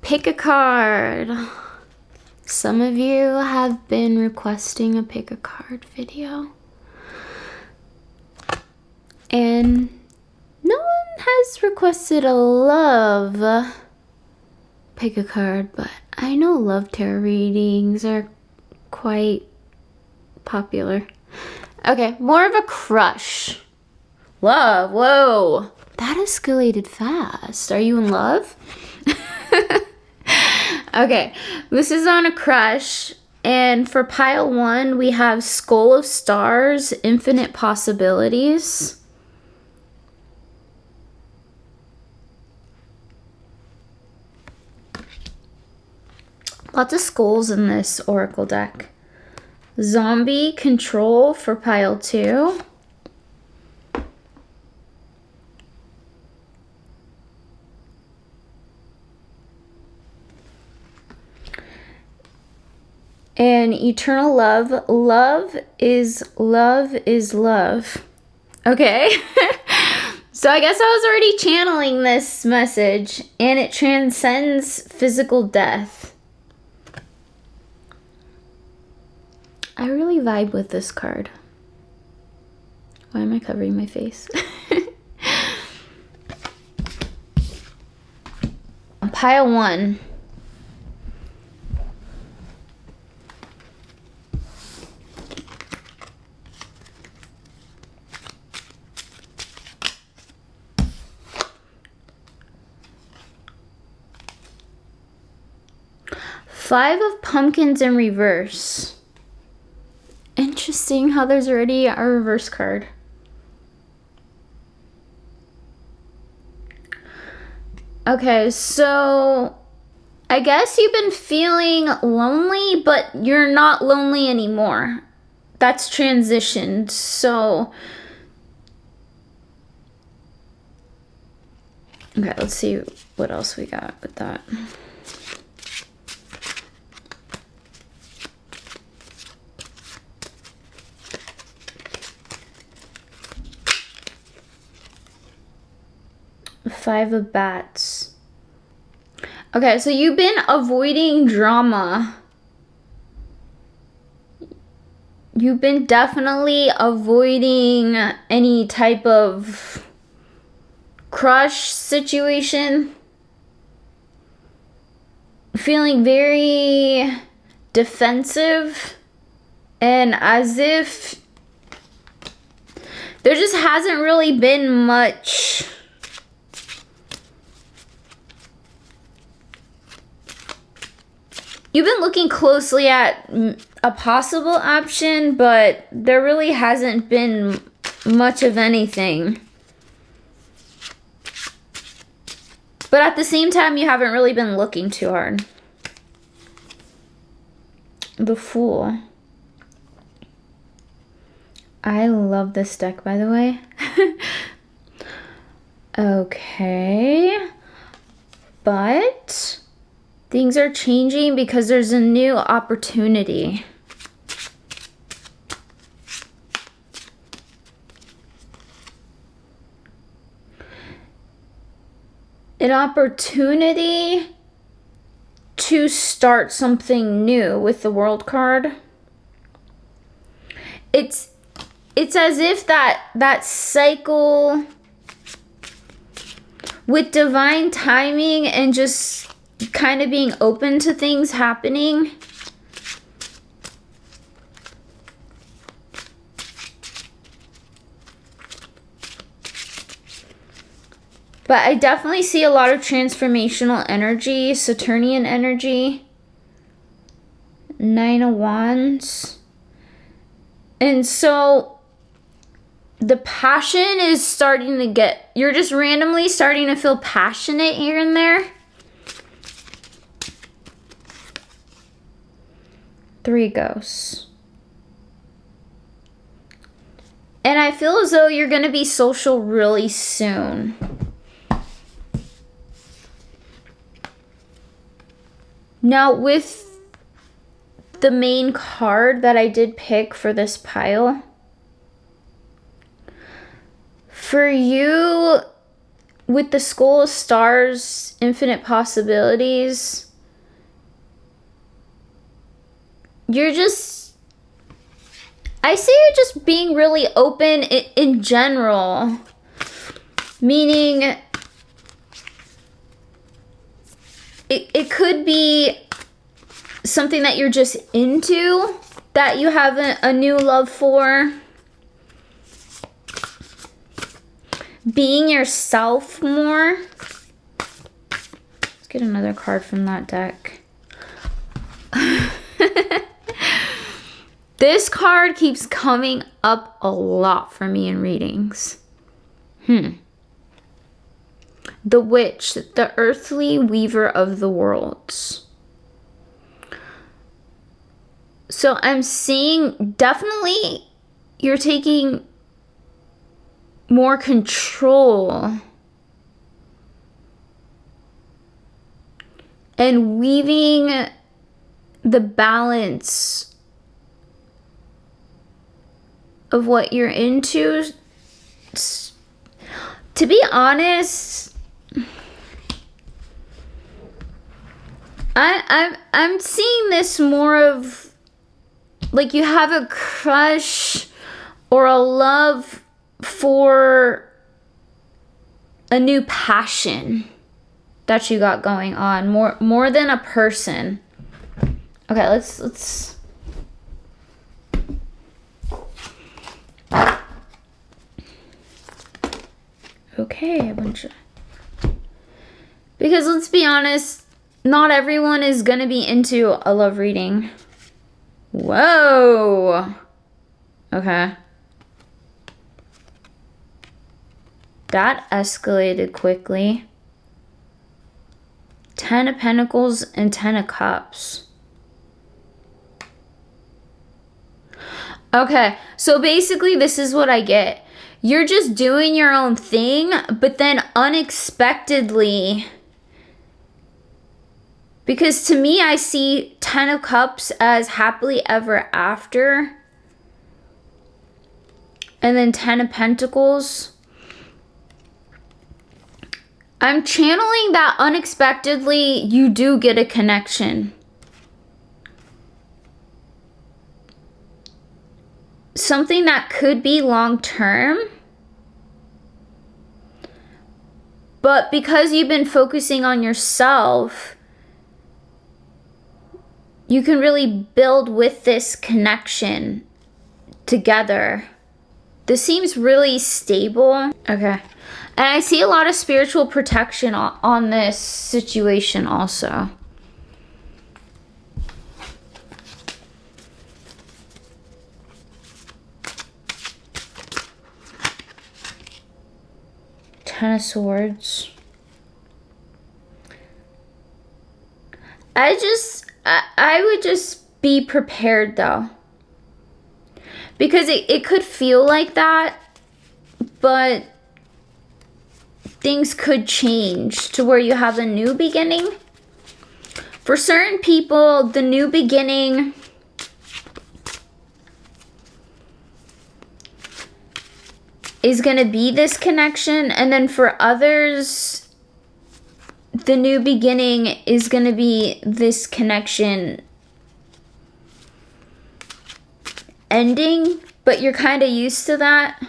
Pick a card. Some of you have been requesting a pick a card video. And no one has requested a love pick a card, but I know love tarot readings are quite popular. Okay, more of a crush. Love, whoa. That escalated fast. Are you in love? Okay, this is on a crush. And for pile 1, we have Skull of Stars, Infinite Possibilities. Lots of skulls in this oracle deck. Zombie Control for pile 2. And Eternal Love. Love is love is love. Okay. So I guess I was already channeling this message, and it transcends physical death. I really vibe with this card. Why am I covering my face? Pile 1. Five of Pumpkins in reverse. Interesting how there's already a reverse card. Okay, so I guess you've been feeling lonely, but you're not lonely anymore. That's transitioned, so... Okay, let's see what else we got with that. Five of Bats. Okay, so you've been avoiding drama. You've been definitely avoiding any type of crush situation. Feeling very defensive and as if there just hasn't really been much You've been looking closely at a possible option, but there really hasn't been much of anything. But at the same time, you haven't really been looking too hard. The Fool. I love this deck, by the way. Okay. But things are changing because there's a new opportunity. An opportunity to start something new with the World card. It's as if that cycle with divine timing and just kind of being open to things happening. But I definitely see a lot of transformational energy, Saturnian energy. Nine of Wands. And so the passion is starting to get, you're just randomly starting to feel passionate here and there. Three Ghosts. And I feel as though you're going to be social really soon. Now, with the main card that I did pick for this pile, for you, with the School of Stars, Infinite Possibilities, you're just, I see you just being really open in general. Meaning, it could be something that you're just into, that you have a new love for. Being yourself more. Let's get another card from that deck. This card keeps coming up a lot for me in readings. The Witch, the earthly weaver of the worlds. So I'm seeing definitely you're taking more control and weaving the balance of what you're into. To be honest, I'm seeing this more of like you have a crush or a love for a new passion that you got going on, more than a person. Okay, let's okay, a bunch of, because let's be honest, not everyone is gonna be into a love reading. Whoa. Okay. That escalated quickly. 10 of Pentacles and 10 of Cups. Okay, so basically this is what I get. You're just doing your own thing, but then unexpectedly, because to me I see 10 of Cups as happily ever after, and then 10 of Pentacles. I'm channeling that unexpectedly you do get a connection. Something that could be long term. But because you've been focusing on yourself, you can really build with this connection together. This seems really stable. Okay. And I see a lot of spiritual protection on this situation also. Ten of Swords. I would just be prepared though. Because it could feel like that, but things could change to where you have a new beginning. For certain people, the new beginning is going to be this connection. And then for others, the new beginning is going to be this connection ending. But you're kind of used to that.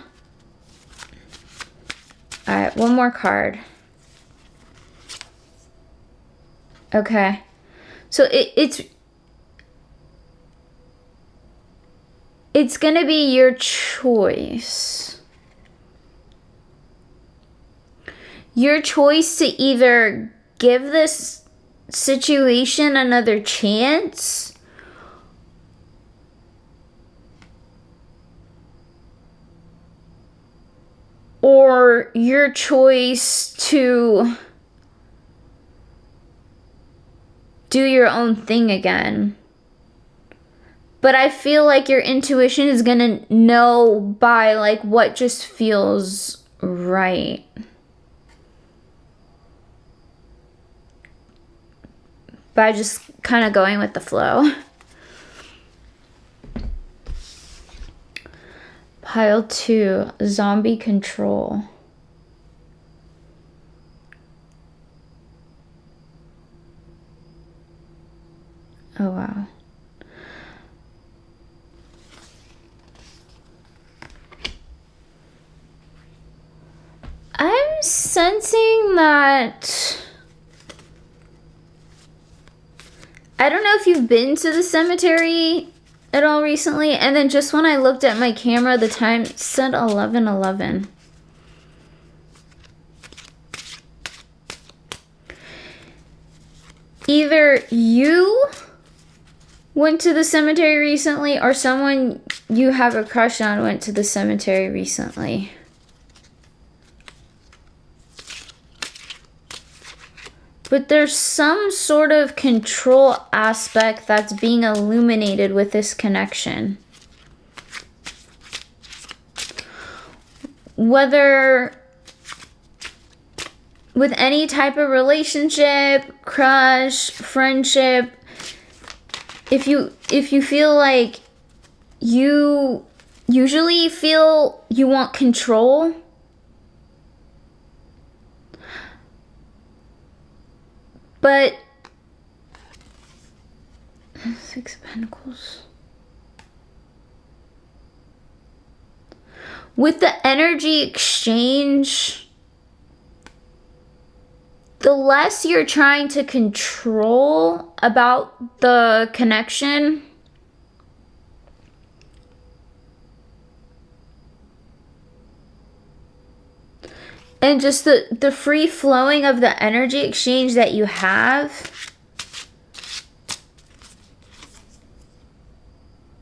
All right, one more card. Okay. So it's going to be your choice. Your choice to either give this situation another chance, or your choice to do your own thing again. But I feel like your intuition is gonna know by like what just feels right. By just kind of going with the flow. Pile 2, zombie control. Oh, wow. I'm sensing that... I don't know if you've been to the cemetery at all recently, and then just when I looked at my camera, the time said 11:11. Either you went to the cemetery recently, or someone you have a crush on went to the cemetery recently. But there's some sort of control aspect that's being illuminated with this connection. Whether with any type of relationship, crush, friendship, if you feel like you usually feel you want control, but Six of Pentacles. With the energy exchange, the less you're trying to control about the connection, and just the free flowing of the energy exchange that you have.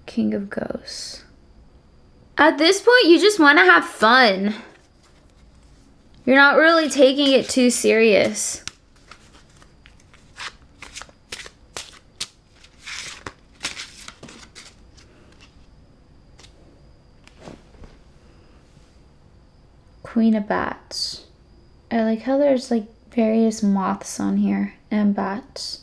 King of Ghosts. At this point, you just want to have fun. You're not really taking it too serious. Queen of Bats. I like how there's like various moths on here and bats.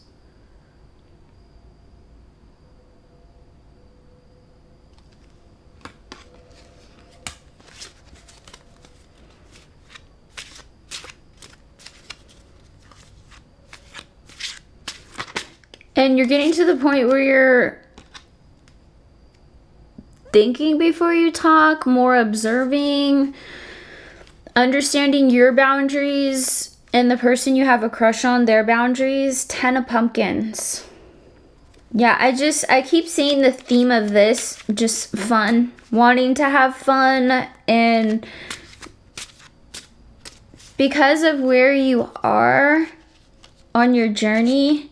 And you're getting to the point where you're thinking before you talk, more observing, understanding your boundaries and the person you have a crush on, their boundaries. 10 of Pumpkins. Yeah, I keep seeing the theme of this, just fun, wanting to have fun, and because of where you are on your journey,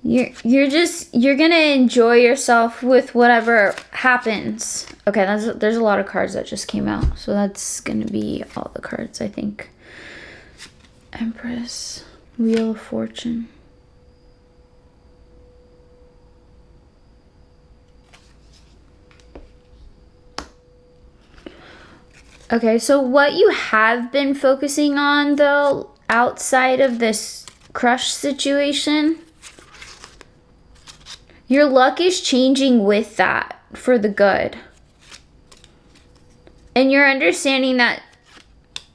you're gonna enjoy yourself with whatever happens. Okay, there's a lot of cards that just came out, so that's gonna be all the cards, I think. Empress, Wheel of Fortune. Okay, so what you have been focusing on though, outside of this crush situation, your luck is changing with that for the good. And you're understanding that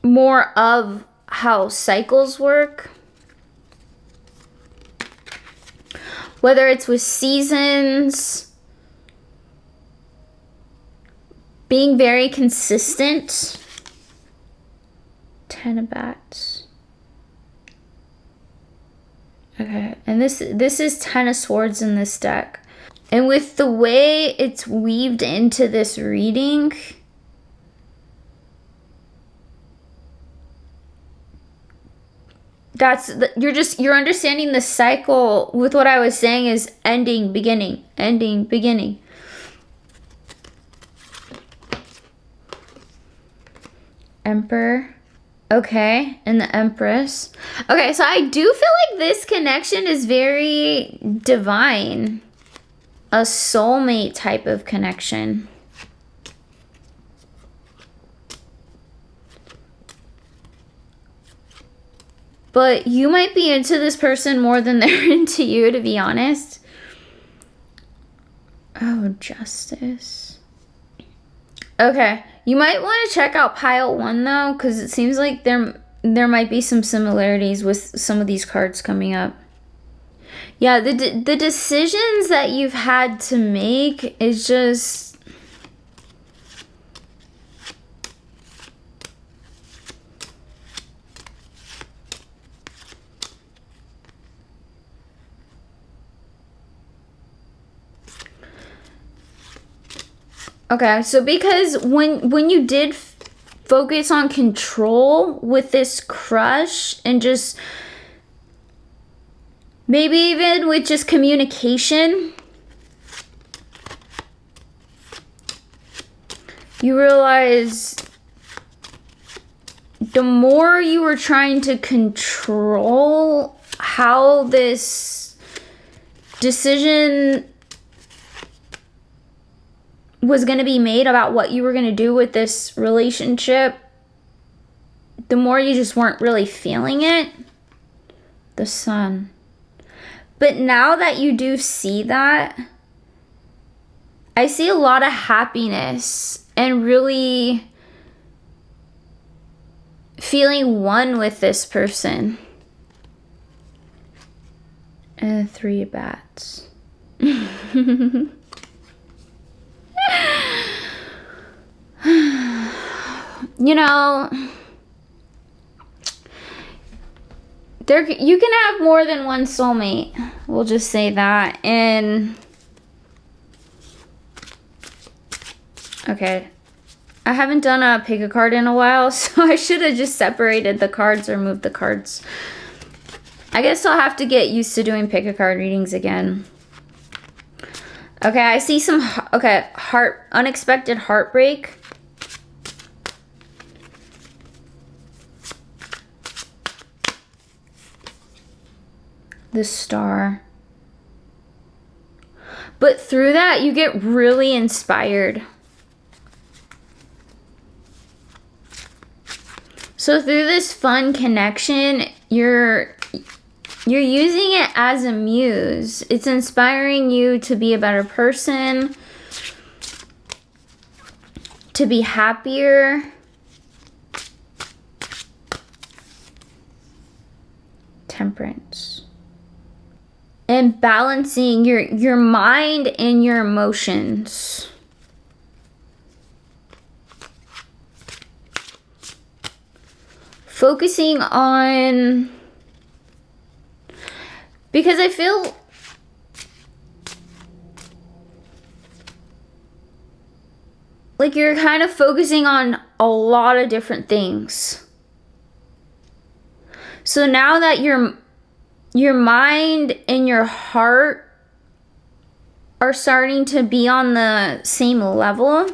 more of how cycles work. Whether it's with seasons, being very consistent. 10 of Bats. Okay, and this is 10 of Swords in this deck. And with the way it's weaved into this reading, you're understanding the cycle with what I was saying is ending, beginning, ending, beginning. Emperor. Okay, and the Empress. Okay, so I do feel like this connection is very divine. A soulmate type of connection. But you might be into this person more than they're into you, to be honest. Oh, Justice. Okay. You might want to check out pile 1 though, because it seems like there there might be some similarities with some of these cards coming up. Yeah, the decisions that you've had to make is just... Okay, so because when you did focus on control with this crush and just maybe even with just communication, you realize the more you were trying to control how this decision was going to be made about what you were going to do with this relationship, the more you just weren't really feeling it. The Sun. But now that you do see that, I see a lot of happiness and really feeling one with this person. And 3 bats. You know, you can have more than one soulmate. We'll just say that. And okay, I haven't done a pick a card in a while, so I should have just separated the cards or moved the cards. I guess I'll have to get used to doing pick a card readings again. Okay, I see some, okay, unexpected heartbreak. The Star. But through that, you get really inspired. So through this fun connection, you're using it as a muse. It's inspiring you to be a better person, to be happier. Temperance. And balancing your mind and your emotions. Focusing on... Because I feel like you're kind of focusing on a lot of different things. So now that your mind and your heart are starting to be on the same level,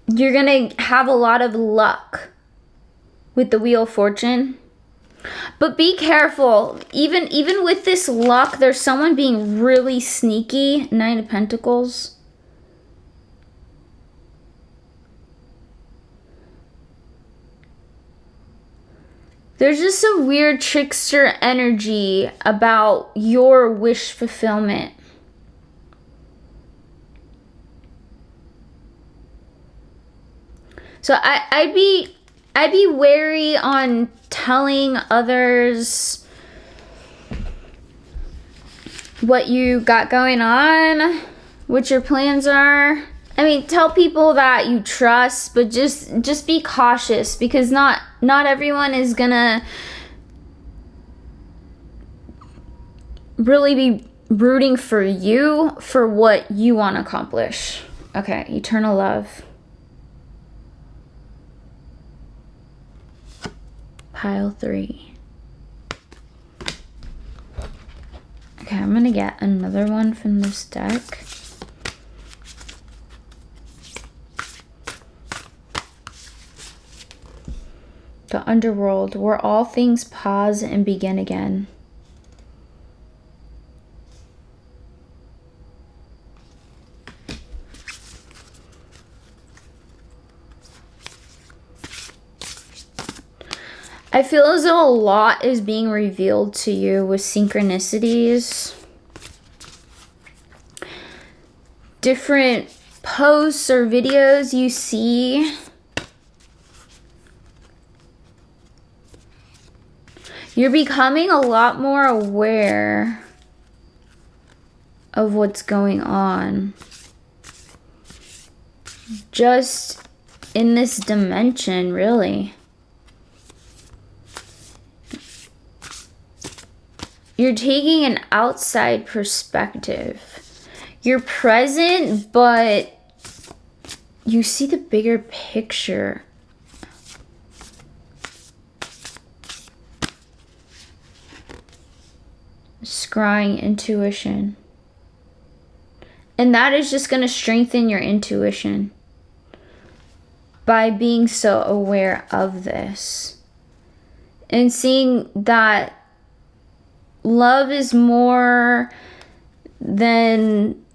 you're gonna have a lot of luck with the Wheel of Fortune. But be careful. Even with this luck, there's someone being really sneaky. 9 of Pentacles. There's just a weird trickster energy about your wish fulfillment. So I'd be wary on telling others what you got going on, what your plans are. I mean, tell people that you trust, but just be cautious, because not everyone is gonna really be rooting for you for what you want to accomplish. Okay, Eternal Love. Pile 3. Okay, I'm gonna get another one from this deck. The Underworld, where all things pause and begin again. I feel as though a lot is being revealed to you with synchronicities. Different posts or videos you see, you're becoming a lot more aware of what's going on. Just in this dimension, really. You're taking an outside perspective. You're present, but you see the bigger picture. Scrying intuition. And that is just going to strengthen your intuition by being so aware of this. And seeing that love is more than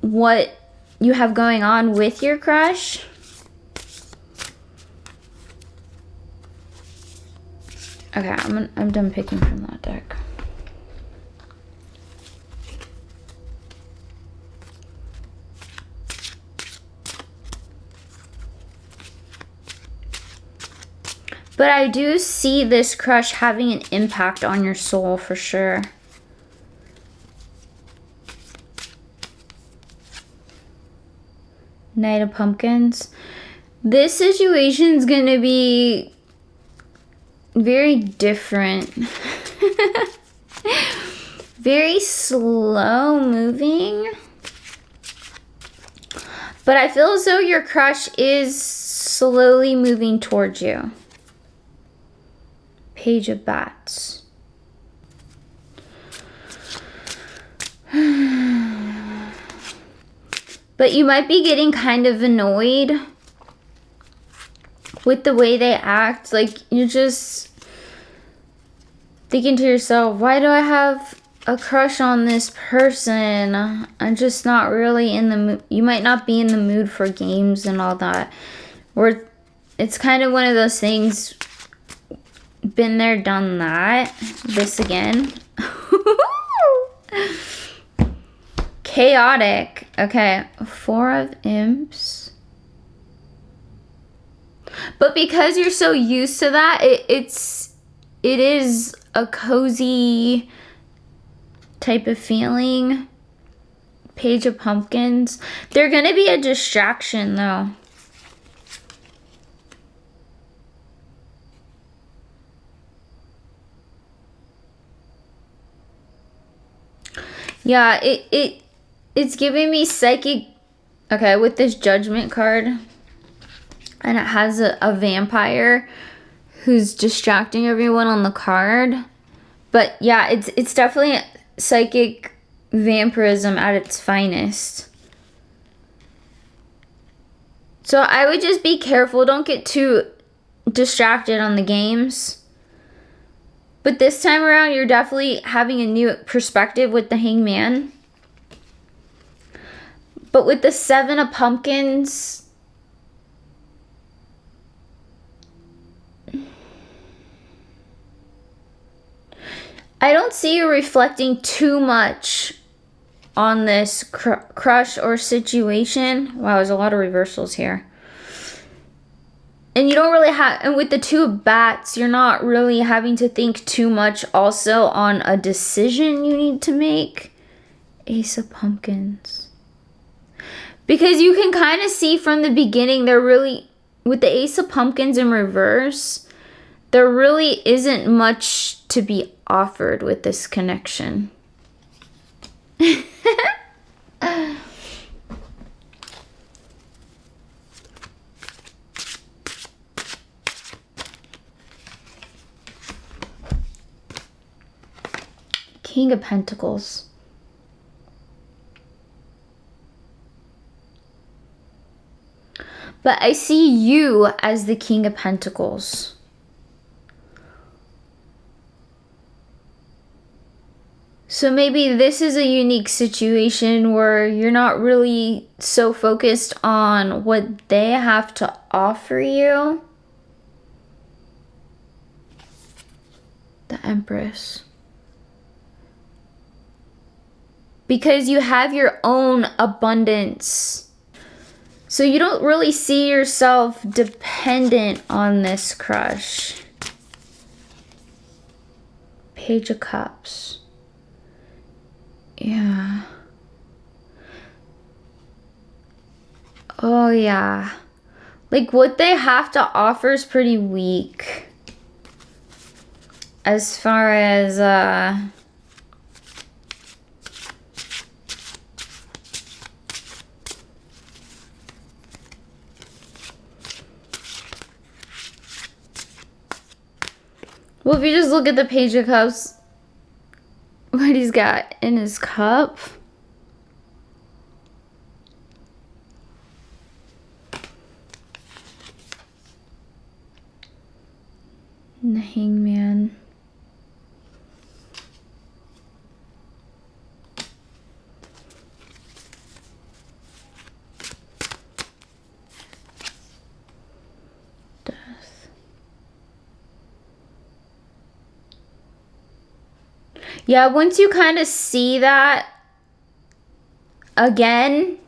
what you have going on with your crush. Okay, I'm done picking from that deck. But I do see this crush having an impact on your soul for sure. Knight of Pumpkins. This situation's gonna be very different. Very slow moving. But I feel as though your crush is slowly moving towards you. Page of Bats. But you might be getting kind of annoyed with the way they act. Like, you're just thinking to yourself, why do I have a crush on this person? I'm just not really in the mood. You might not be in the mood for games and all that. Or it's kind of one of those things, been there, done that. This again. Chaotic. Okay, 4 of Imps. But because you're so used to that, it is a cozy type of feeling. Page of Pumpkins. They're gonna be a distraction though. Yeah, it's giving me psychic. Okay, with this Judgment card. And it has a vampire who's distracting everyone on the card. But yeah, it's definitely psychic vampirism at its finest. So I would just be careful. Don't get too distracted on the games. But this time around, you're definitely having a new perspective with the Hangman. But with the 7 of Pumpkins, I don't see you reflecting too much on this crush or situation. Wow, there's a lot of reversals here. And you don't really have, and with the 2 of Bats, you're not really having to think too much also on a decision you need to make. Ace of Pumpkins. Because you can kind of see from the beginning, they're really, with the Ace of Pumpkins in reverse, there really isn't much to be offered with this connection. King of Pentacles. But I see you as the King of Pentacles. So maybe this is a unique situation where you're not really so focused on what they have to offer you. The Empress. because you have your own abundance. So you don't really see yourself dependent on this crush. Page of Cups. Yeah. Oh, yeah. Like, what they have to offer is pretty weak. As far as, well, if you just look at the Page of Cups, what he's got in his cup. And the Hangman. Death. Yeah, once you kind of see that again,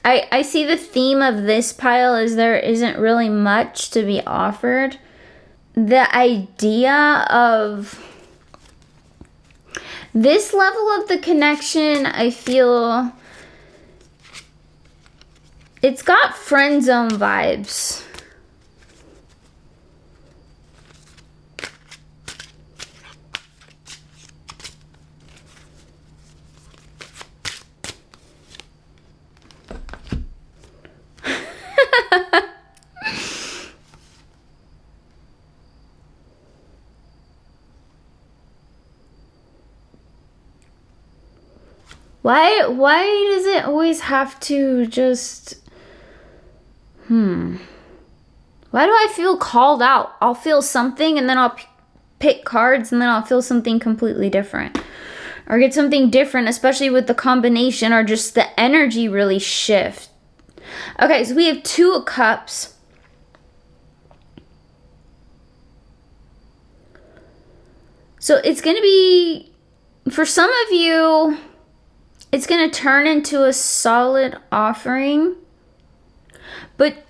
I see the theme of this pile is there isn't really much to be offered. The idea of this level of the connection, I feel it's got friend zone vibes. Why does it always have to just... Why do I feel called out? I'll feel something and then I'll pick cards and then I'll feel something completely different. Or get something different, especially with the combination, or just the energy really shift. Okay, so we have 2 of Cups. So it's going to be, for some of you, it's going to turn into a solid offering. But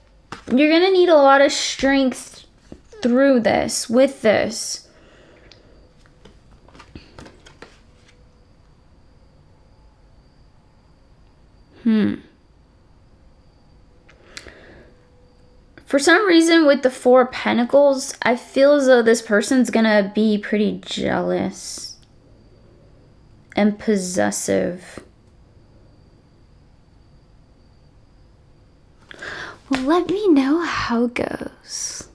you're going to need a lot of strength through this, with this. For some reason, with the 4 of Pentacles, I feel as though this person's going to be pretty jealous and possessive. Well, let me know how it goes.